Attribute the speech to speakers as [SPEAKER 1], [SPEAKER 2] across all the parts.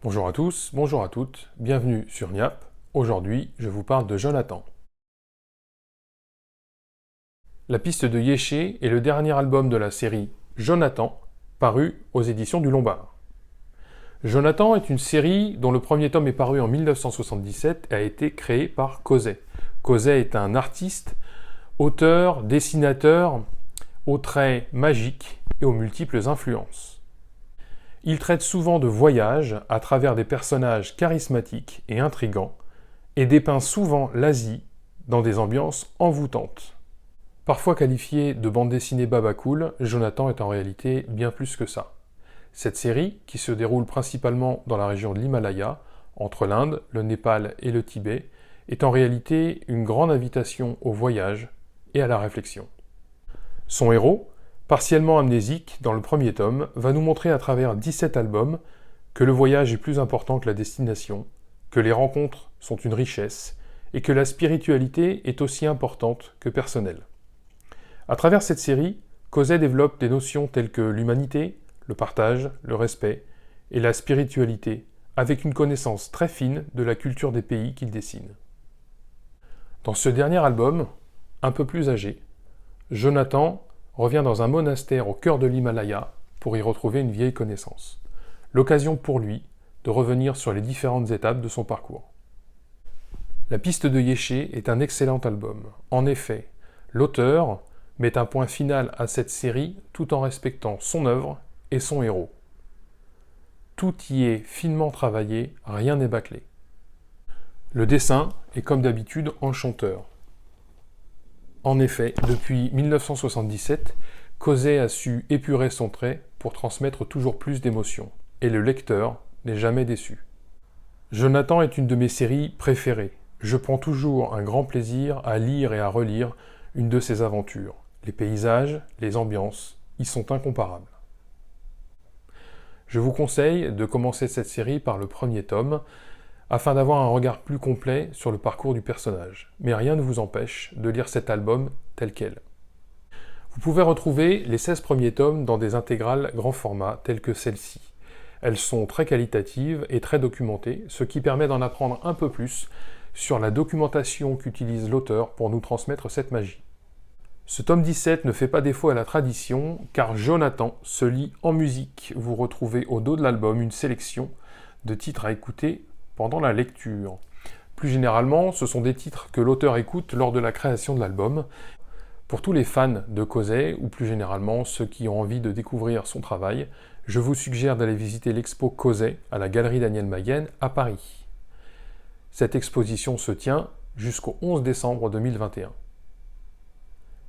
[SPEAKER 1] Bonjour à tous, bonjour à toutes, bienvenue sur Niap. Aujourd'hui, je vous parle de Jonathan. La piste de Yéché est le dernier album de la série Jonathan, paru aux éditions du Lombard. Jonathan est une série dont le premier tome est paru en 1977 et a été créé par Cosey. Cosey est un artiste, auteur, dessinateur, aux traits magiques et aux multiples influences. Il traite souvent de voyages à travers des personnages charismatiques et intrigants et dépeint souvent l'Asie dans des ambiances envoûtantes. Parfois qualifié de bande dessinée babacool, Jonathan est en réalité bien plus que ça. Cette série, qui se déroule principalement dans la région de l'Himalaya, entre l'Inde, le Népal et le Tibet, est en réalité une grande invitation au voyage et à la réflexion. Son héros, partiellement amnésique dans le premier tome, va nous montrer à travers 17 albums que le voyage est plus important que la destination, que les rencontres sont une richesse et que la spiritualité est aussi importante que personnelle. À travers cette série, Cosey développe des notions telles que l'humanité, le partage, le respect et la spiritualité, avec une connaissance très fine de la culture des pays qu'il dessine. Dans ce dernier album, un peu plus âgé, Jonathan revient dans un monastère au cœur de l'Himalaya pour y retrouver une vieille connaissance. L'occasion pour lui de revenir sur les différentes étapes de son parcours. La piste de Yéché est un excellent album. En effet, l'auteur met un point final à cette série tout en respectant son œuvre et son héros. Tout y est finement travaillé, rien n'est bâclé. Le dessin est comme d'habitude enchanteur. En effet, depuis 1977, Cosey a su épurer son trait pour transmettre toujours plus d'émotions, et le lecteur n'est jamais déçu. Jonathan est une de mes séries préférées. Je prends toujours un grand plaisir à lire et à relire une de ses aventures. Les paysages, les ambiances y sont incomparables. Je vous conseille de commencer cette série par le premier tome, afin d'avoir un regard plus complet sur le parcours du personnage. Mais rien ne vous empêche de lire cet album tel quel. Vous pouvez retrouver les 16 premiers tomes dans des intégrales grand format telles que celle-ci. Elles sont très qualitatives et très documentées, ce qui permet d'en apprendre un peu plus sur la documentation qu'utilise l'auteur pour nous transmettre cette magie. Ce tome 17 ne fait pas défaut à la tradition, car Jonathan se lit en musique. Vous retrouvez au dos de l'album une sélection de titres à écouter pendant la lecture. Plus généralement, ce sont des titres que l'auteur écoute lors de la création de l'album. Pour tous les fans de Cosey, ou plus généralement ceux qui ont envie de découvrir son travail, je vous suggère d'aller visiter l'expo Cosey à la Galerie Daniel Mayenne à Paris. Cette exposition se tient jusqu'au 11 décembre 2021.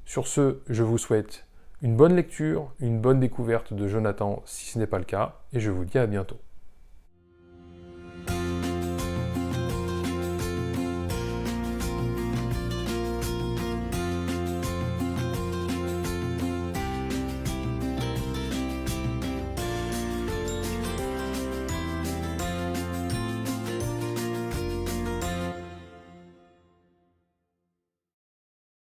[SPEAKER 1] Sur ce, je vous souhaite une bonne lecture, une bonne découverte de Jonathan si ce n'est pas le cas, et je vous dis à bientôt.